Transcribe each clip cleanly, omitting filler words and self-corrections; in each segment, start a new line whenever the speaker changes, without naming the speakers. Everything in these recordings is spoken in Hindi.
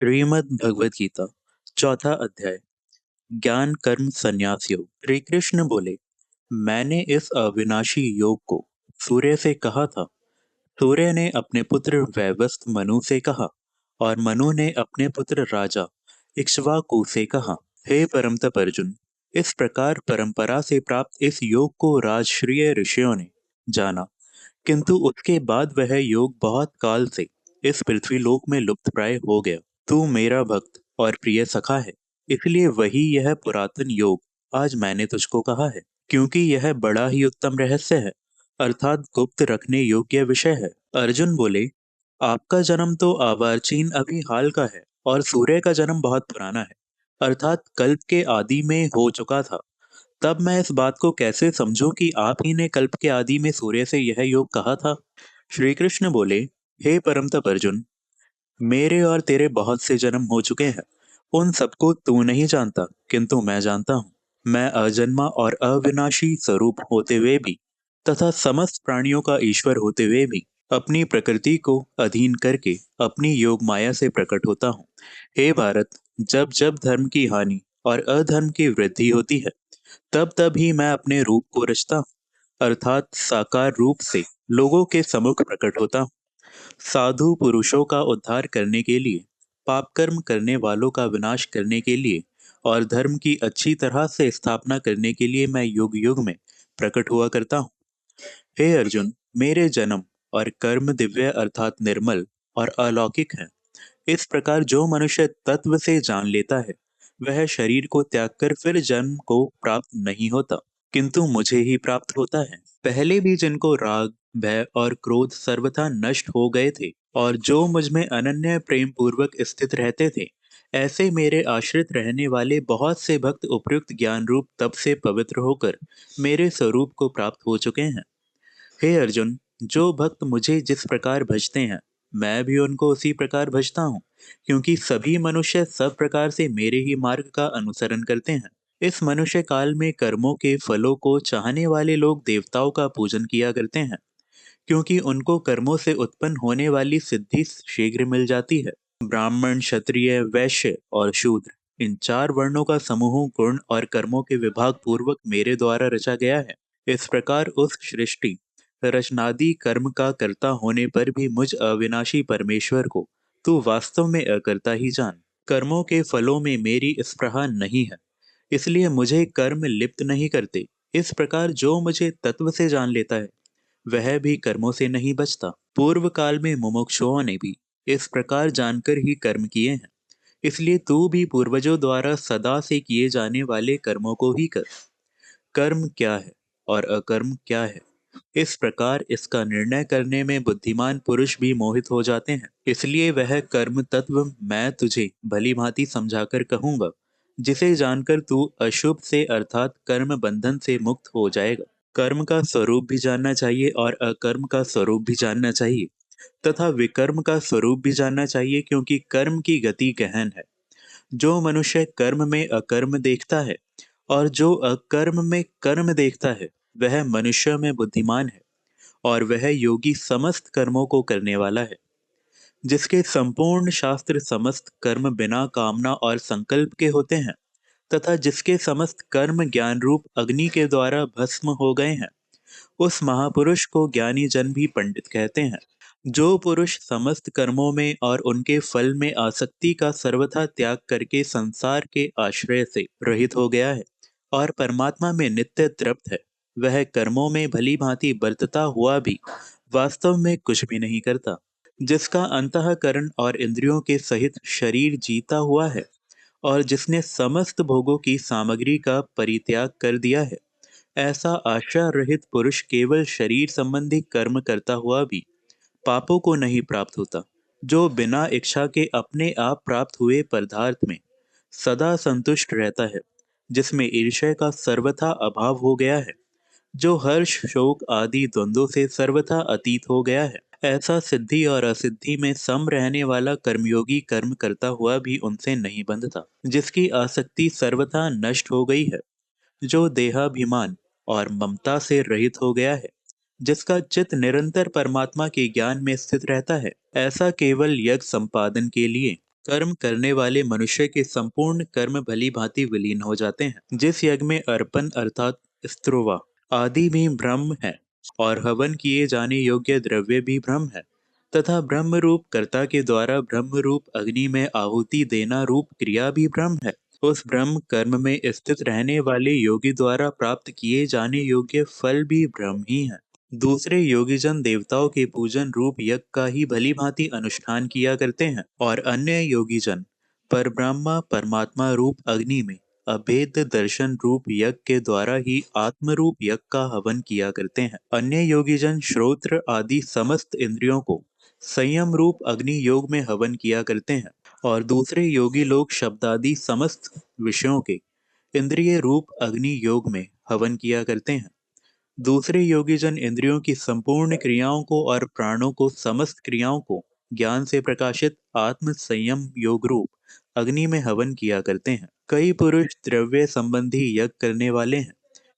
श्रीमद् भगवत गीता चौथा अध्याय ज्ञान कर्म संन्यास योग। श्री कृष्ण बोले, मैंने इस अविनाशी योग को सूर्य से कहा था। सूर्य ने अपने पुत्र वैवस्वत मनु से कहा और मनु ने अपने पुत्र राजा इक्ष्वाकु से कहा। हे परम तप अर्जुन, इस प्रकार परंपरा से प्राप्त इस योग को राजश्रीय ऋषियों ने जाना, किंतु उसके बाद वह योग बहुत काल से इस पृथ्वी लोक में लुप्त प्राय हो गया। तू मेरा भक्त और प्रिय सखा है, इसलिए वही यह पुरातन योग आज मैंने तुझको कहा है, क्योंकि यह बड़ा ही उत्तम रहस्य है, अर्थात गुप्त रखने योग्य विषय है। अर्जुन बोले, आपका जन्म तो आवारचीन अभी हाल का है और सूर्य का जन्म बहुत पुराना है, अर्थात कल्प के आदि में हो चुका था। तब मैं इस बात को कैसे समझूं कि आप ही ने कल्प के आदि में सूर्य से यह योग कहा था। श्री कृष्ण बोले, हे परम तप अर्जुन, मेरे और तेरे बहुत से जन्म हो चुके हैं। उन सबको तू नहीं जानता, किंतु मैं जानता हूँ। मैं अजन्मा और अविनाशी स्वरूप होते हुए भी तथा समस्त प्राणियों का ईश्वर होते हुए भी अपनी प्रकृति को अधीन करके अपनी योग माया से प्रकट होता हूँ। हे भारत, जब जब धर्म की हानि और अधर्म की वृद्धि होती है, तब तब ही मैं अपने रूप को रचता हूँ, अर्थात साकार रूप से लोगों के सम्मुख प्रकट होता हूँ। साधु पुरुषों का उद्धार करने के लिए, पाप कर्म करने वालों का विनाश करने के लिए और धर्म की अच्छी तरह से स्थापना करने के लिए मैं युग युग में प्रकट हुआ करता हूँ। हे अर्जुन, मेरे जन्म और कर्म दिव्य अर्थात निर्मल और अलौकिक हैं। इस प्रकार जो मनुष्य तत्व से जान लेता है, वह शरीर को त्याग कर फिर जन्म को प्राप्त नहीं होता, किंतु मुझे ही प्राप्त होता है। पहले भी जिनको राग, भय और क्रोध सर्वथा नष्ट हो गए थे और जो मुझ में अनन्य प्रेम पूर्वक स्थित रहते थे, ऐसे मेरे आश्रित रहने वाले बहुत से भक्त उपयुक्त ज्ञान रूप तप से पवित्र होकर मेरे स्वरूप को प्राप्त हो चुके हैं। हे अर्जुन, जो भक्त मुझे जिस प्रकार भजते हैं, मैं भी उनको उसी प्रकार भजता हूँ, क्योंकि सभी मनुष्य सब प्रकार से मेरे ही मार्ग का अनुसरण करते हैं। इस मनुष्य काल में कर्मों के फलों को चाहने वाले लोग देवताओं का पूजन किया करते हैं, क्योंकि उनको कर्मों से उत्पन्न होने वाली सिद्धि शीघ्र मिल जाती है। ब्राह्मण, क्षत्रिय, वैश्य और शूद्र, इन चार वर्णों का समूह गुण और कर्मों के विभाग पूर्वक मेरे द्वारा रचा गया है। इस प्रकार उस सृष्टि रचनादि कर्म का कर्ता होने पर भी मुझ अविनाशी परमेश्वर को तू वास्तव में अकर्ता ही जान। कर्मों के फलों में मेरी स्पृहा नहीं है, इसलिए मुझे कर्म लिप्त नहीं करते। इस प्रकार जो मुझे तत्व से जान लेता है, वह भी कर्मों से नहीं बचता। पूर्व काल में मुमुक्षुओं ने भी इस प्रकार जानकर ही कर्म किए हैं, इसलिए तू भी पूर्वजों द्वारा सदा से किए जाने वाले कर्मों को ही कर। कर्म क्या है और अकर्म क्या है, इस प्रकार इसका निर्णय करने में बुद्धिमान पुरुष भी मोहित हो जाते हैं। इसलिए वह कर्म तत्व मैं तुझे भली भांति समझाकर कहूंगा, जिसे जानकर तू अशुभ से अर्थात कर्म बंधन से मुक्त हो जाएगा। कर्म का स्वरूप भी जानना चाहिए और अकर्म का स्वरूप भी जानना चाहिए, तथा विकर्म का स्वरूप भी जानना चाहिए, क्योंकि कर्म की गति गहन है। जो मनुष्य कर्म में अकर्म देखता है और जो अकर्म में कर्म देखता है, वह मनुष्य में बुद्धिमान है और वह योगी समस्त कर्मों को करने वाला है। जिसके संपूर्ण शास्त्र समस्त कर्म बिना कामना और संकल्प के होते हैं, तथा जिसके समस्त कर्म ज्ञान रूप अग्नि के द्वारा भस्म हो गए हैं, उस महापुरुष को ज्ञानी जन भी पंडित कहते हैं। जो पुरुष समस्त कर्मों में और उनके फल में आसक्ति का सर्वथा त्याग करके संसार के आश्रय से रहित हो गया है और परमात्मा में नित्य तृप्त है, वह कर्मों में भली भांति बरतता हुआ भी वास्तव में कुछ भी नहीं करता। जिसका अंतःकरण और इंद्रियों के सहित शरीर जीता हुआ है और जिसने समस्त भोगों की सामग्री का परित्याग कर दिया है, ऐसा आशा रहित पुरुष केवल शरीर संबंधी कर्म करता हुआ भी पापों को नहीं प्राप्त होता। जो बिना इच्छा के अपने आप प्राप्त हुए पदार्थ में सदा संतुष्ट रहता है, जिसमें ईर्ष्या का सर्वथा अभाव हो गया है, जो हर्ष शोक आदि द्वंद्वों से सर्वथा अतीत हो गया है, ऐसा सिद्धि और असिद्धि में सम रहने वाला कर्मयोगी कर्म करता हुआ भी उनसे नहीं बंधता। जिसकी आसक्ति सर्वथा नष्ट हो गई है, जो देहाभिमान और ममता से रहित हो गया है, जिसका चित्त निरंतर परमात्मा के ज्ञान में स्थित रहता है, ऐसा केवल यज्ञ संपादन के लिए कर्म करने वाले मनुष्य के संपूर्ण कर्म भली भांति विलीन हो जाते हैं। जिस यज्ञ में अर्पण अर्थात स्त्रोवा आदि भी ब्रह्म है और हवन किए जाने योग्य द्रव्य भी ब्रह्म है तथा ब्रह्म रूप कर्ता के द्वारा ब्रह्म रूप अग्नि में आहुति देना रूप क्रिया भी ब्रह्म है, उस ब्रह्म कर्म में स्थित रहने वाले योगी द्वारा प्राप्त किए जाने योग्य फल भी ब्रह्म ही है। दूसरे योगीजन देवताओं के पूजन रूप यज्ञ का ही भली भांति अनुष्ठान किया करते हैं और अन्य योगीजन पर ब्रह्मा परमात्मा रूप अग्नि में अभेद दर्शन रूप यज्ञ के द्वारा ही आत्म रूप यज्ञ का हवन किया करते हैं। अन्य योगीजन श्रोत्र आदि समस्त इंद्रियों को संयम रूप अग्नि योग में हवन किया करते हैं और दूसरे योगी लोग शब्दादि समस्त विषयों के इंद्रिय रूप अग्नि योग में हवन किया करते हैं। दूसरे योगी जन इंद्रियों की संपूर्ण क्रियाओं को और प्राणों को समस्त क्रियाओं को ज्ञान से प्रकाशित आत्म संयम योग रूप अग्नि में हवन किया करते हैं। कई पुरुष द्रव्य संबंधी यज्ञ करने वाले हैं,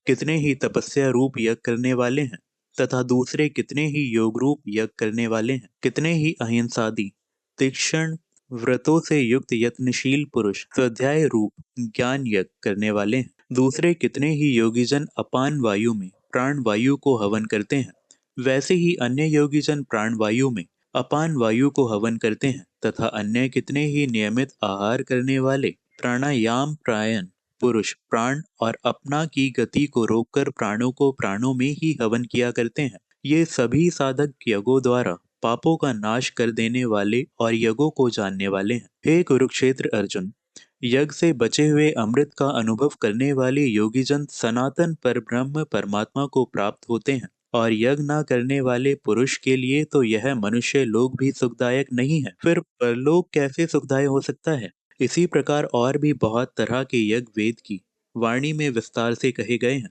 कितने ही तपस्या रूप यज्ञ करने वाले हैं तथा दूसरे कितने ही योग रूप यज्ञ करने वाले हैं। कितने ही अहिंसादि तीक्ष्ण व्रतों से युक्त यत्नशील पुरुष स्वाध्याय रूप ज्ञान यज्ञ करने वाले हैं। दूसरे कितने ही योगीजन अपान वायु में प्राण वायु को हवन करते हैं। वैसे ही अन्य योगीजन प्राण वायु में अपान वायु को हवन करते हैं तथा अन्य कितने ही नियमित आहार करने वाले प्राणायाम प्रायण पुरुष प्राण और अपना की गति को रोककर प्राणों को प्राणों में ही हवन किया करते हैं। ये सभी साधक यज्ञों द्वारा पापों का नाश कर देने वाले और यज्ञों को जानने वाले हैं। हे कुरुक्षेत्र अर्जुन, यज्ञ से बचे हुए अमृत का अनुभव करने वाले योगीजन सनातन पर ब्रह्म परमात्मा को प्राप्त होते हैं और यज्ञ न करने वाले पुरुष के लिए तो यह मनुष्य लोक भी सुखदायक नहीं है, फिर परलोक कैसे सुखदायक हो सकता है। इसी प्रकार और भी बहुत तरह के यज्ञ वेद की वाणी में विस्तार से कहे गए हैं।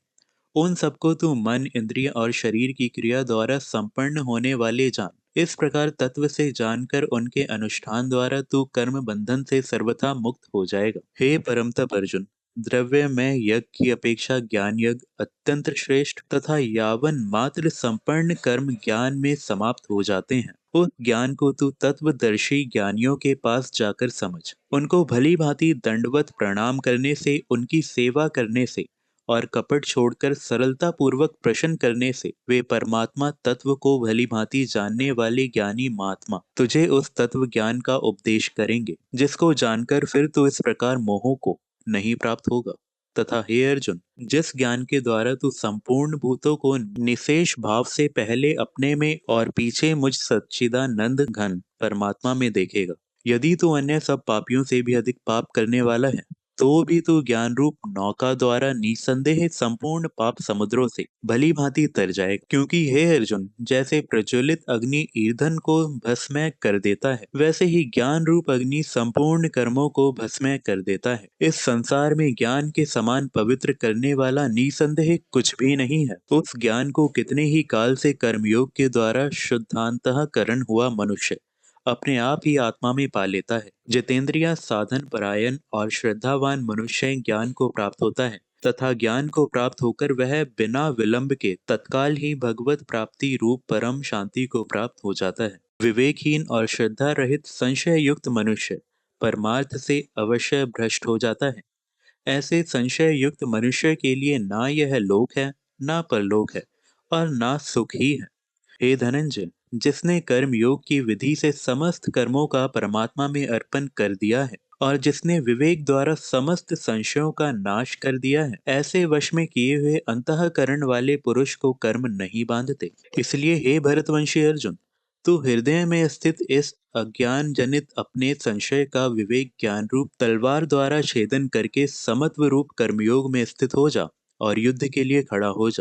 उन सबको तू मन इंद्रिय और शरीर की क्रिया द्वारा संपन्न होने वाले जान। इस प्रकार तत्व से जानकर उनके अनुष्ठान द्वारा तू कर्म बंधन से सर्वथा मुक्त हो जाएगा। हे परम तप अर्जुन, द्रव्य में यज्ञ की अपेक्षा ज्ञान यज्ञ अत्यंत श्रेष्ठ तथा यावन मात्र संपन्न कर्म ज्ञान में समाप्त हो जाते हैं। उस ज्ञान को तू तत्वदर्शी ज्ञानियों के पास जाकर समझ। उनको भली भांति दंडवत प्रणाम करने से, उनकी सेवा करने से और कपट छोड़कर सरलता पूर्वक प्रश्न करने से वे परमात्मा तत्व को भली भांति जानने वाले ज्ञानी महात्मा तुझे उस तत्व ज्ञान का उपदेश करेंगे, जिसको जानकर फिर तू इस प्रकार मोह को नहीं प्राप्त होगा। तथा हे अर्जुन, जिस ज्ञान के द्वारा तू संपूर्ण भूतों को निशेष भाव से पहले अपने में और पीछे मुझ सच्चिदानंद घन परमात्मा में देखेगा, यदि तू अन्य सब पापियों से भी अधिक पाप करने वाला है तो भी तू ज्ञान रूप नौका द्वारा निसंदेह संपूर्ण पाप समुद्रों से भली भांति तर जाए। क्योंकि हे अर्जुन, जैसे प्रज्वलित अग्नि ईंधन को भस्मय कर देता है, वैसे ही ज्ञान रूप अग्नि संपूर्ण कर्मों को भस्मय कर देता है। इस संसार में ज्ञान के समान पवित्र करने वाला निसंदेह कुछ भी नहीं है। उस ज्ञान को कितने ही काल से कर्मयोग के द्वारा शुद्धांतःकरण हुआ मनुष्य अपने आप ही आत्मा में पा लेता है। जितेंद्रिय साधन परायण और श्रद्धावान मनुष्य ज्ञान को प्राप्त होता है तथा ज्ञान को प्राप्त होकर वह बिना विलंब के तत्काल ही भगवत प्राप्ति रूप परम शांति को प्राप्त हो जाता है। विवेकहीन और श्रद्धा रहित संशय युक्त मनुष्य परमार्थ से अवश्य भ्रष्ट हो जाता है। ऐसे संशय युक्त मनुष्य के लिए ना यह लोक है, ना परलोक है और ना सुख ही है। हे धनंजय, जिसने कर्म योग की विधि से समस्त कर्मों का परमात्मा में अर्पण कर दिया है और जिसने विवेक द्वारा समस्त संशयों का नाश कर दिया है, ऐसे वश में किए हुए अंतःकरण वाले पुरुष को कर्म नहीं बांधते। इसलिए हे भरतवंशी अर्जुन, तू हृदय में स्थित इस अज्ञान जनित अपने संशय का विवेक ज्ञान रूप तलवार द्वारा छेदन करके समत्व रूप कर्मयोग में स्थित हो जा और युद्ध के लिए खड़ा हो जा।